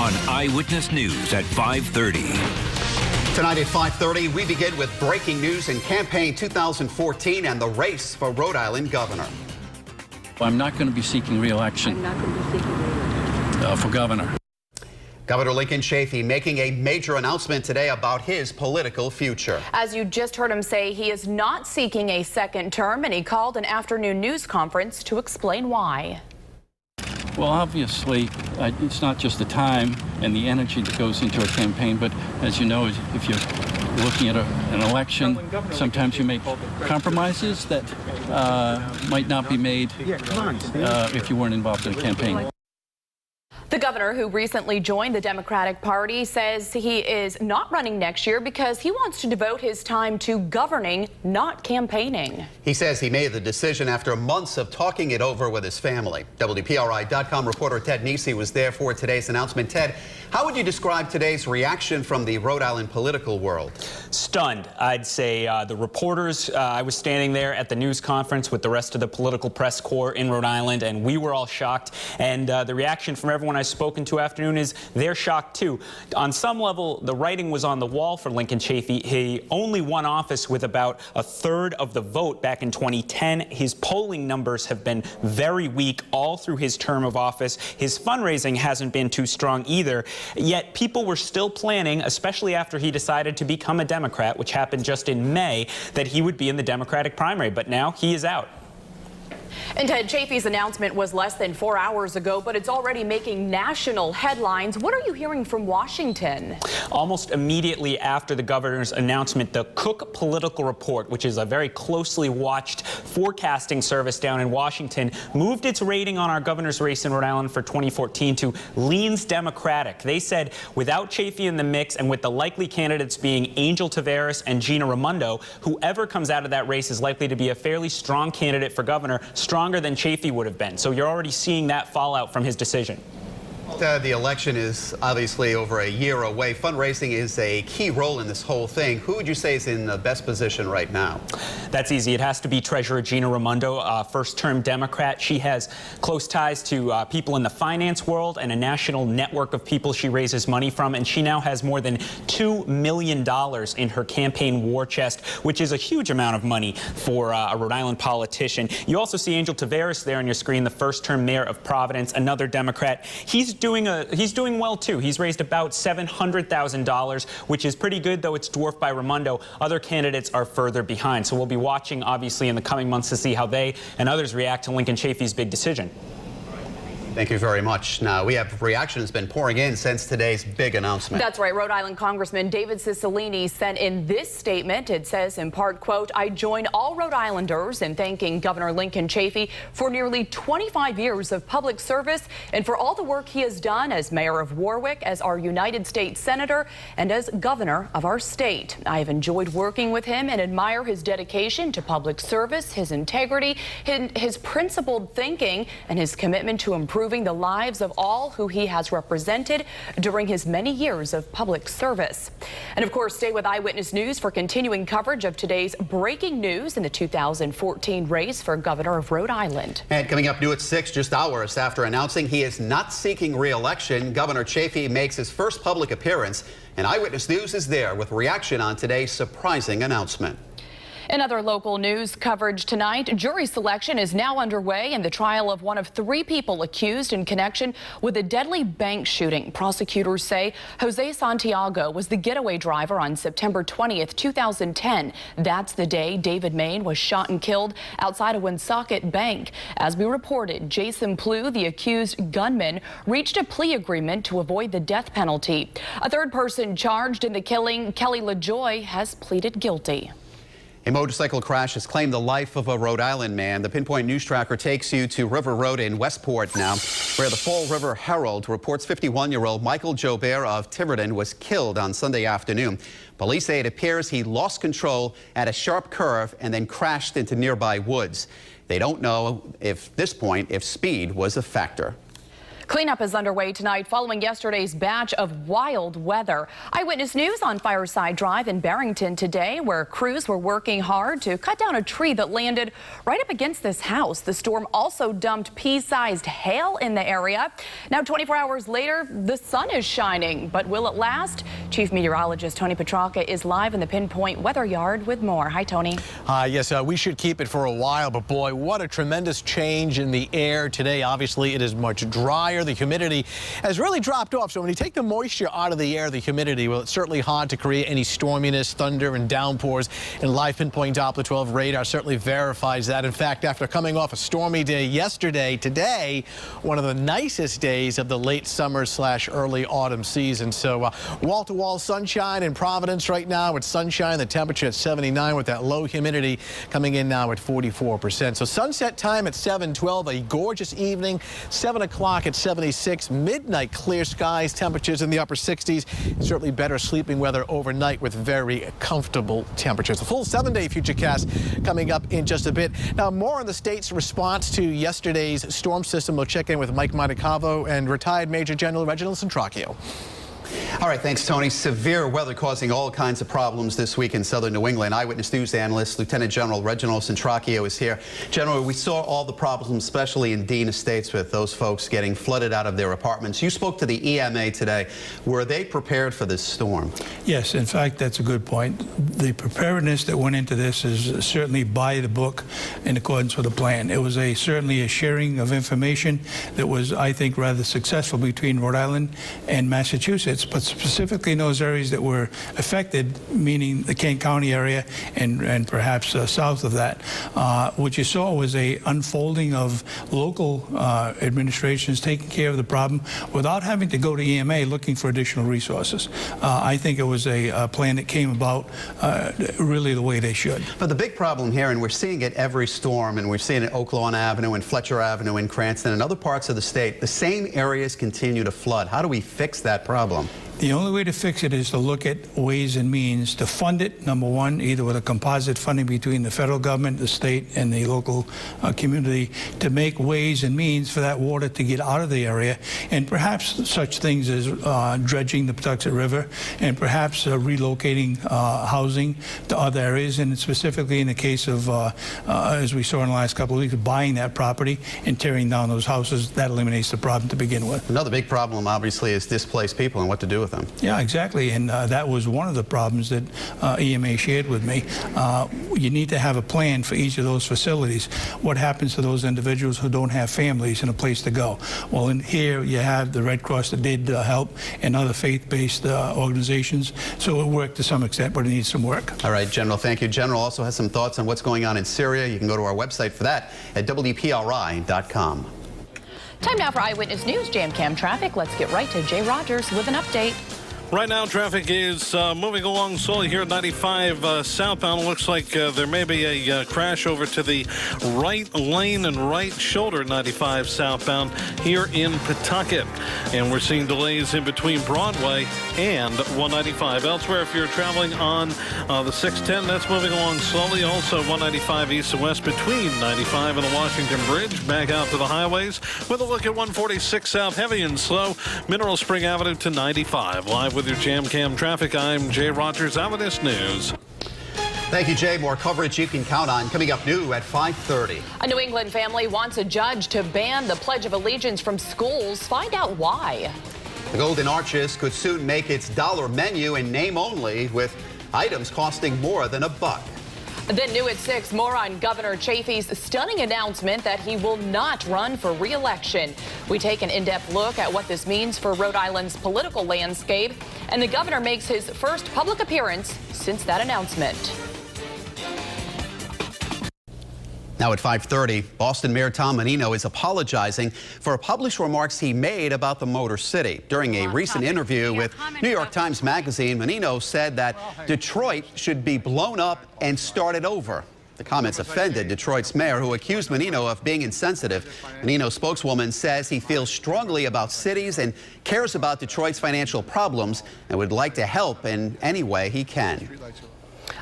on Eyewitness News at 5:30. Tonight at 5:30, we begin with breaking news in campaign 2014 and the race for Rhode Island governor. I'm not going to be seeking re-election for governor. Governor Lincoln Chafee making a major announcement today about his political future. As you just heard him say, he is not seeking a second term, and he called an afternoon news conference to explain why. Well, obviously, it's not just the time and the energy that goes into a campaign, but as you know, if you're looking at an election, sometimes you make compromises that might not be made if you weren't involved in a campaign. The governor, who recently joined the Democratic Party, says he is not running next year because he wants to devote his time to governing, not campaigning. He says he made the decision after months of talking it over with his family. WPRI.com reporter Ted Nisi was there for today's announcement. Ted, how would you describe today's reaction from the Rhode Island political world? Stunned, I'd say. The reporters, I was standing there at the news conference with the rest of the political press corps in Rhode Island, and we were all shocked. And the reaction from everyone I've spoken to afternoon is they're shocked too. On some level, the writing was on the wall for Lincoln Chafee. He only won office with about a third of the vote back in 2010. His polling numbers have been very weak all through his term of office. His fundraising hasn't been too strong either. Yet people were still planning, especially after he decided to become a Democrat, which happened just in May, that he would be in the Democratic primary. But now he is out. And Ted, Chafee's announcement was less than 4 hours ago, but it's already making national headlines. What are you hearing from Washington? Almost immediately after the governor's announcement, the Cook Political Report, which is a very closely watched forecasting service down in Washington, moved its rating on our governor's race in Rhode Island for 2014 to leans Democratic. They said without Chafee in the mix and with the likely candidates being Angel Taveras and Gina Raimondo, whoever comes out of that race is likely to be a fairly strong candidate for governor, stronger than Chafee would have been. So you're already seeing that fallout from his decision. The election is obviously over a year away. Fundraising is a key role in this whole thing. Who would you say is in the best position right now? That's easy. It has to be Treasurer Gina Raimondo, first-term Democrat. She has close ties to people in the finance world and a national network of people she raises money from, and she now has more than $2 million in her campaign war chest, which is a huge amount of money for a Rhode Island politician. You also see Angel Taveras there on your screen, the first-term mayor of Providence, another Democrat. He's doing well too. He's raised about $700,000, which is pretty good, though it's dwarfed by Raimondo. Other candidates are further behind. So we'll be watching, obviously, in the coming months to see how they and others react to Lincoln Chafee's big decision. Thank you very much. Now, we have reactions been pouring in since today's big announcement. That's right. Rhode Island Congressman David Cicilline sent in this statement. It says, in part, quote, "I join all Rhode Islanders in thanking Governor Lincoln Chafee for nearly 25 years of public service and for all the work he has done as mayor of Warwick, as our United States Senator, and as governor of our state. I have enjoyed working with him and admire his dedication to public service, his integrity, his principled thinking, and his commitment to improving the lives of all who he has represented during his many years of public service." And of course, stay with Eyewitness News for continuing coverage of today's breaking news in the 2014 race for governor of Rhode Island. And coming up new at 6, just hours after announcing he is not seeking re-election, Governor Chafee makes his first public appearance, and Eyewitness News is there with reaction on today's surprising announcement. In other local news coverage tonight, jury selection is now underway in the trial of one of 3 people accused in connection with a deadly bank shooting. Prosecutors say Jose Santiago was the getaway driver on September 20th, 2010. That's the day David Main was shot and killed outside a Woonsocket bank. As we reported, Jason Plew, the accused gunman, reached a plea agreement to avoid the death penalty. A third person charged in the killing, Kelly LaJoy, has pleaded guilty. A motorcycle crash has claimed the life of a Rhode Island man. The Pinpoint News Tracker takes you to River Road in Westport now, where the Fall River Herald reports 51-year-old Michael Jobert of Tiverton was killed on Sunday afternoon. Police say it appears he lost control at a sharp curve and then crashed into nearby woods. They don't know at this point if speed was a factor. Cleanup is underway tonight following yesterday's batch of wild weather. Eyewitness News on Fireside Drive in Barrington today, where crews were working hard to cut down a tree that landed right up against this house. The storm also dumped pea-sized hail in the area. Now, 24 hours later, the sun is shining, but will it last? Chief Meteorologist Tony Petrarca is live in the Pinpoint Weather Yard with more. Hi, Tony. Yes, we should keep it for a while, but boy, what a tremendous change in the air today. Obviously, it is much drier. The humidity has really dropped off. So when you take the moisture out of the air, the humidity, well, it's certainly hard to create any storminess, thunder, and downpours. And live Pinpoint Doppler 12 radar certainly verifies that. In fact, after coming off a stormy day yesterday, today, one of the nicest days of the late summer / early autumn season. So wall-to-wall sunshine in Providence right now. With sunshine, the temperature at 79 with that low humidity coming in now at 44%. So sunset time at 7:12, a gorgeous evening. 7 o'clock at 76, midnight clear skies, temperatures in the upper 60s. Certainly better sleeping weather overnight with very comfortable temperatures. A full 7-day futurecast coming up in just a bit. Now, more on the state's response to yesterday's storm system. We'll check in with Mike Montecalvo and retired Major General Reginald Centracchio. All right, thanks, Tony. Severe weather causing all kinds of problems this week in southern New England. Eyewitness News analyst Lieutenant General Reginald Centracchio is here. General, we saw all the problems, especially in Dean Estates, with those folks getting flooded out of their apartments. You spoke to the EMA today. Were they prepared for this storm? Yes, in fact, that's a good point. The preparedness that went into this is certainly by the book in accordance with the plan. It was certainly a sharing of information that was, I think, rather successful between Rhode Island and Massachusetts, but specifically in those areas that were affected, meaning the Kent County area and perhaps south of that. What you saw was a unfolding of local administrations taking care of the problem without having to go to EMA looking for additional resources. I think it was a plan that came about really the way they should. But the big problem here, and we're seeing it every storm, and we've seen it Oak Lawn Avenue and Fletcher Avenue in Cranston and other parts of the state, the same areas continue to flood. How do we fix that problem? The only way to fix it is to look at ways and means to fund it, number one, either with a composite funding between the federal government, the state, and the local community, to make ways and means for that water to get out of the area, and perhaps such things as dredging the Patuxent River, and perhaps relocating housing to other areas, and specifically in the case of, as we saw in the last couple of weeks, buying that property and tearing down those houses. That eliminates the problem to begin with. Another big problem, obviously, is displaced people and what to do with them. Yeah, exactly, and that was one of the problems that EMA shared with me. You need to have a plan for each of those facilities. What happens to those individuals who don't have families and a place to go? Well, in here you have the Red Cross that did help and other faith-based organizations, so it worked to some extent, but it needs some work. All right, General, thank you. General also has some thoughts on what's going on in Syria. You can go to our website for that at WPRI.com. Time now for Eyewitness News JAMCAM traffic. Let's get right to Jay Rogers with an update. Right now, traffic is moving along slowly here at 95 southbound. Looks like there may be a crash over to the right lane and right shoulder 95 southbound here in Pawtucket. And we're seeing delays in between Broadway and 195. Elsewhere, if you're traveling on the 610, that's moving along slowly. Also, 195 east and west between 95 and the Washington Bridge. Back out to the highways with a look at 146 south, heavy and slow. Mineral Spring Avenue to 95. Live with your JAMCAM traffic, I'm Jay Rogers, Eyewitness News. Thank you, Jay. More coverage you can count on coming up new at 5:30. A New England family wants a judge to ban the Pledge of Allegiance from schools. Find out why. The Golden Arches could soon make its dollar menu in name only, with items costing more than $1. Then new at 6, more on Governor Chafee's stunning announcement that he will not run for re-election. We take an in-depth look at what this means for Rhode Island's political landscape, and the governor makes his first public appearance since that announcement. Now at 5:30, Boston Mayor Tom Menino is apologizing for published remarks he made about the Motor City. During a recent interview with New York Times Magazine, Menino said that Detroit should be blown up and started over. The comments offended Detroit's mayor, who accused Menino of being insensitive. Menino's spokeswoman says he feels strongly about cities and cares about Detroit's financial problems and would like to help in any way he can.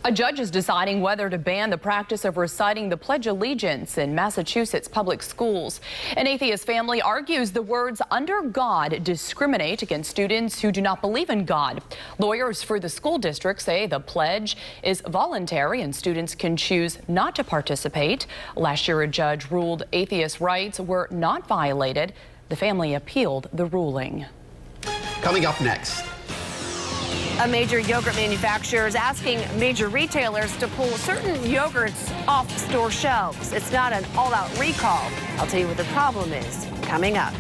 A judge is deciding whether to ban the practice of reciting the Pledge of Allegiance in Massachusetts public schools. An atheist family argues the words "under God" discriminate against students who do not believe in God. Lawyers for the school district say the pledge is voluntary and students can choose not to participate. Last year, a judge ruled atheist rights were not violated. The family appealed the ruling. Coming up next. A major yogurt manufacturer is asking major retailers to pull certain yogurts off store shelves. It's not an all-out recall. I'll tell you what the problem is coming up.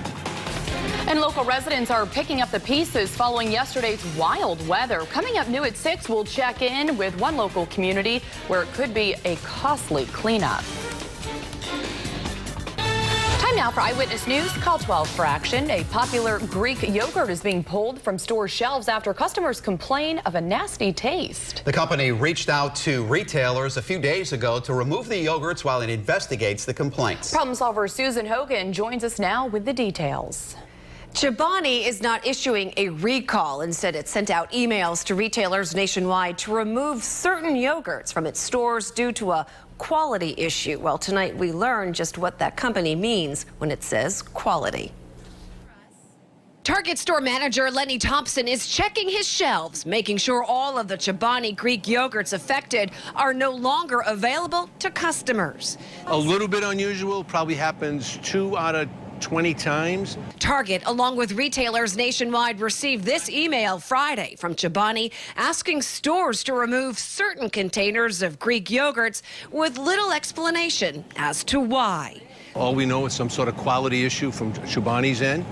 And local residents are picking up the pieces following yesterday's wild weather. Coming up new at 6, we'll check in with one local community where it could be a costly cleanup. Time now for Eyewitness News. Call 12 for action. A popular Greek yogurt is being pulled from store shelves after customers complain of a nasty taste. The company reached out to retailers a few days ago to remove the yogurts while it investigates the complaints. Problem solver Susan Hogan joins us now with the details. Chobani is not issuing a recall. Instead, it sent out emails to retailers nationwide to remove certain yogurts from its stores due to a quality issue. Well, tonight we learned just what that company means when it says quality. Target store manager Lenny Thompson is checking his shelves, making sure all of the Chobani Greek yogurts affected are no longer available to customers. A little bit unusual, probably happens 2 out of 20 times. Target, along with retailers nationwide, received this email Friday from Chobani asking stores to remove certain containers of Greek yogurts with little explanation as to why. All we know is some sort of quality issue from Chobani's end.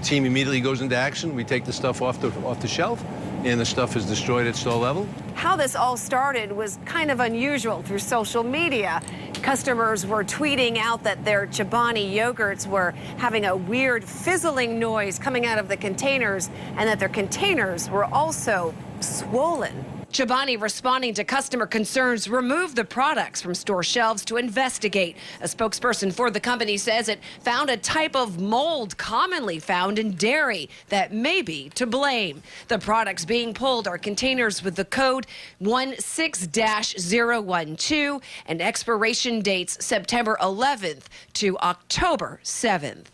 Team immediately goes into action. We take the stuff off the shelf, and the stuff is destroyed at store level. How this all started was kind of unusual through social media. Customers were tweeting out that their Chobani yogurts were having a weird fizzling noise coming out of the containers and that their containers were also swollen. Chobani, responding to customer concerns, removed the products from store shelves to investigate. A spokesperson for the company says it found a type of mold commonly found in dairy that may be to blame. The products being pulled are containers with the code 16-012 and expiration dates September 11th to October 7th.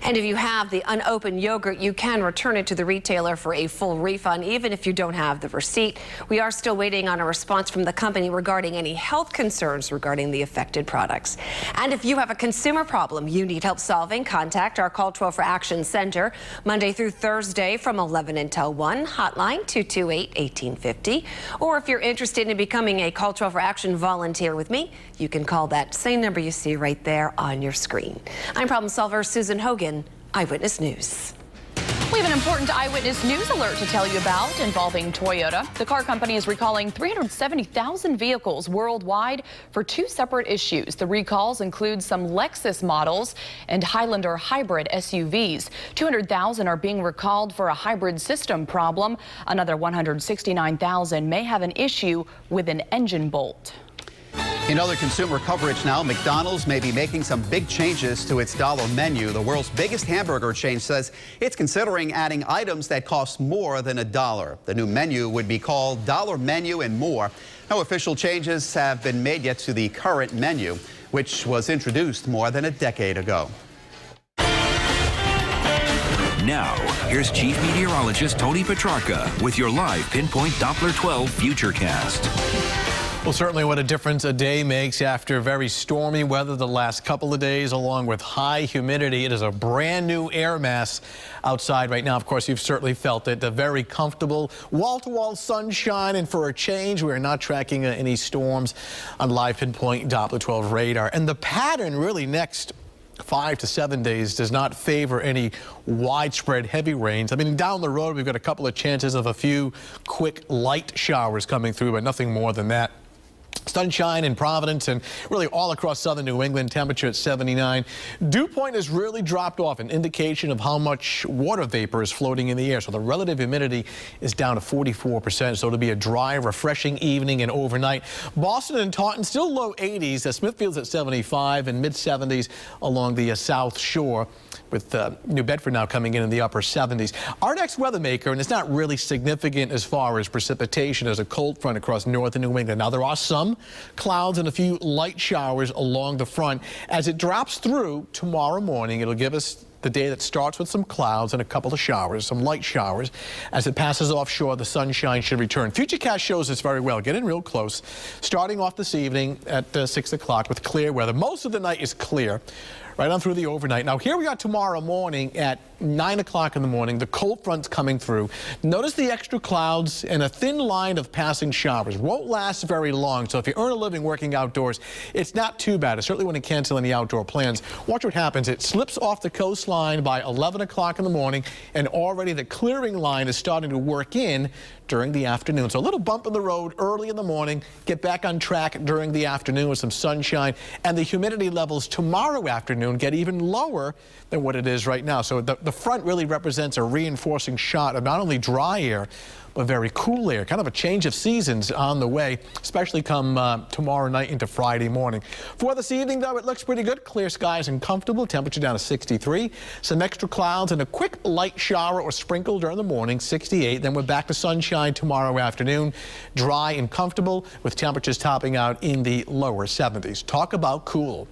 And if you have the unopened yogurt, you can return it to the retailer for a full refund, even if you don't have the receipt. We are still waiting on a response from the company regarding any health concerns regarding the affected products. And if you have a consumer problem you need help solving, contact our Call 12 for Action Center Monday through Thursday from 11 until 1, hotline 228-1850. Or if you're interested in becoming a Call 12 for Action volunteer with me, you can call that same number you see right there on your screen. I'm problem solver Susan Hogan, Eyewitness News. We have an important Eyewitness News alert to tell you about involving Toyota. The car company is recalling 370,000 vehicles worldwide for 2 separate issues. The recalls include some Lexus models and Highlander hybrid SUVs. 200,000 are being recalled for a hybrid system problem. Another 169,000 may have an issue with an engine bolt. In other consumer coverage now, McDonald's may be making some big changes to its dollar menu. The world's biggest hamburger chain says it's considering adding items that cost more than $1. The new menu would be called Dollar Menu and More. No official changes have been made yet to the current menu, which was introduced more than a decade ago. Now, here's Chief Meteorologist Tony Petrarca with your live Pinpoint Doppler 12 Futurecast. Well, certainly what a difference a day makes after very stormy weather the last couple of days, along with high humidity. It is a brand new air mass outside right now. Of course, you've certainly felt it. A very comfortable wall-to-wall sunshine, and for a change, we are not tracking any storms on live Pinpoint Doppler 12 radar. And the pattern really next 5 to 7 days does not favor any widespread heavy rains. I mean, down the road, we've got a couple of chances of a few quick light showers coming through, but nothing more than that. Sunshine in Providence and really all across southern New England, temperature at 79. Dew point has really dropped off, an indication of how much water vapor is floating in the air. So the relative humidity is down to 44%. So it'll be a dry, refreshing evening and overnight. Boston and Taunton still low 80s. Smithfield's at 75 and mid 70s along the South Shore, with New Bedford now coming in the upper 70s. Our next weather maker, and it's not really significant as far as precipitation, as a cold front across northern New England. Now there are some clouds and a few light showers along the front. As it drops through tomorrow morning, it'll give us the day that starts with some clouds and a couple of showers, some light showers. As it passes offshore, the sunshine should return. Futurecast shows this very well. Get in real close. Starting off this evening at 6 o'clock with clear weather. Most of the night is clear, right on through the overnight. Now here we are tomorrow morning at 9 o'clock in the morning. The cold front's coming through. Notice the extra clouds and a thin line of passing showers. Won't last very long, so if you earn a living working outdoors, it's not too bad. I certainly wouldn't cancel any outdoor plans. Watch what happens. It slips off the coastline by 11 o'clock in the morning, and already the clearing line is starting to work in during the afternoon. So a little bump in the road early in the morning, get back on track during the afternoon with some sunshine, and the humidity levels tomorrow afternoon get even lower than what it is right now. So the front really represents a reinforcing shot of not only dry air, but very cool air. Kind of a change of seasons on the way, especially come tomorrow night into Friday morning. For this evening, though, it looks pretty good. Clear skies and comfortable. Temperature down to 63. Some extra clouds and a quick light shower or sprinkle during the morning, 68. Then we're back to sunshine tomorrow afternoon. Dry and comfortable with temperatures topping out in the lower 70s. Talk about cool.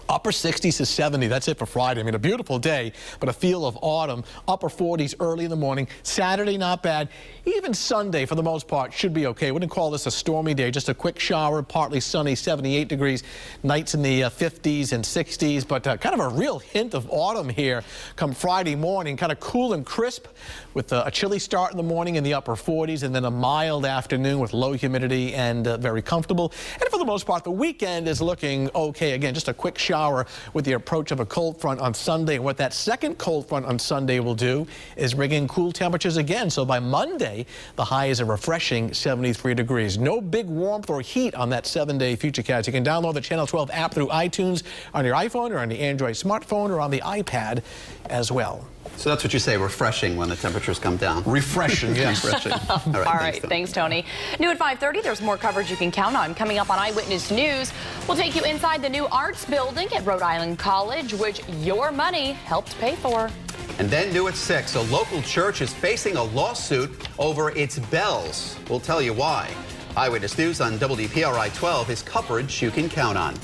Upper 60s to 70, that's it for Friday. I mean, a beautiful day, but a feel of autumn. Upper 40s early in the morning. Saturday, not bad. Even Sunday, for the most part, should be okay. Wouldn't call this a stormy day. Just a quick shower, partly sunny, 78 degrees. Nights in the 50s and 60s, but kind of a real hint of autumn here come Friday morning. Kind of cool and crisp with a chilly start in the morning in the upper 40s, and then a mild afternoon with low humidity and very comfortable. And for the most part, the weekend is looking okay. Again, just a quick shower with the approach of a cold front on Sunday. And what that second cold front on Sunday will do is bring in cool temperatures again. So by Monday, the high is a refreshing 73 degrees. No big warmth or heat on that 7-day Futurecast. You can download the Channel 12 app through iTunes on your iPhone or on the Android smartphone or on the iPad as well. So that's what you say, refreshing when the temperatures come down. Refreshing, yes. Refreshing. All right, thanks, Tony. New at 5:30, there's more coverage you can count on. Coming up on Eyewitness News, we'll take you inside the new arts building at Rhode Island College, which your money helped pay for. And then new at 6, a local church is facing a lawsuit over its bells. We'll tell you why. Eyewitness News on WDPRI 12 is coverage you can count on.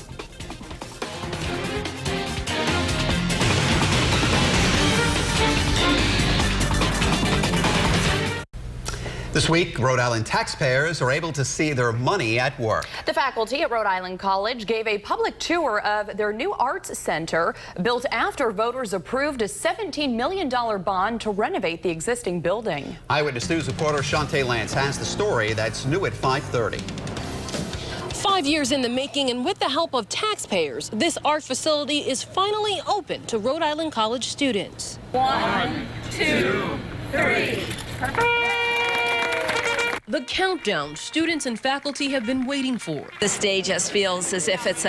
This week, Rhode Island taxpayers are able to see their money at work. The faculty at Rhode Island College gave a public tour of their new arts center, built after voters approved a $17 million bond to renovate the existing building. Eyewitness News reporter Shantae Lance has the story that's new at 5:30. 5 years in the making, and with the help of taxpayers, this art facility is finally open to Rhode Island College students. 1, 2, 3. The countdown students and faculty have been waiting for. This day just feels as if it's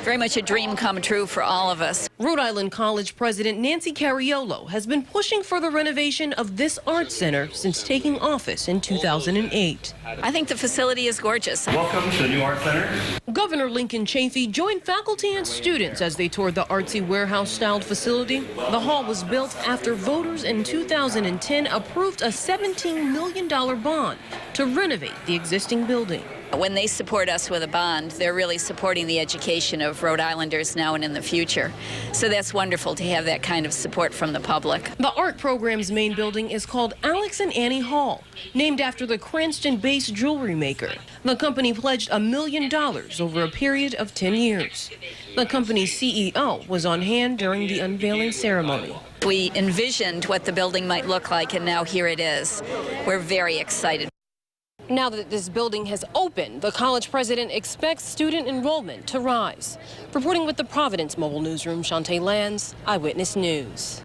very much a dream come true for all of us. Rhode Island College President Nancy Cariolo has been pushing for the renovation of this art center since taking office in 2008. I think the facility is gorgeous. Welcome to the new art center. Governor Lincoln Chafee joined faculty and students as they toured the artsy warehouse-styled facility. The hall was built after voters in 2010 approved a $17 million bond to renovate the existing building. When they support us with a bond, they're really supporting the education of Rhode Islanders now and in the future. So that's wonderful to have that kind of support from the public. The art program's main building is called Alex and Annie Hall, named after the Cranston-based jewelry maker. The company pledged $1 million over a period of 10 years. The company's CEO was on hand during the unveiling ceremony. We envisioned what the building might look like, and now here it is. We're very excited. Now that this building has opened, the college president expects student enrollment to rise. Reporting with the Providence Mobile Newsroom, Shantae Lands, Eyewitness News.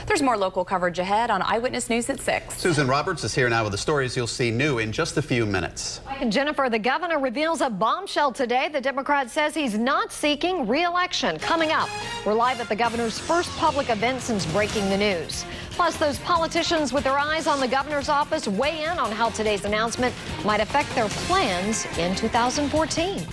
There's more local coverage ahead on Eyewitness News at 6. Susan Roberts is here now with the stories you'll see new in just a few minutes. And Jennifer, the governor reveals a bombshell today. The Democrat says he's not seeking re-election. Coming up, we're live at the governor's first public event since breaking the news. Plus, those politicians with their eyes on the governor's office weigh in on how today's announcement might affect their plans in 2014.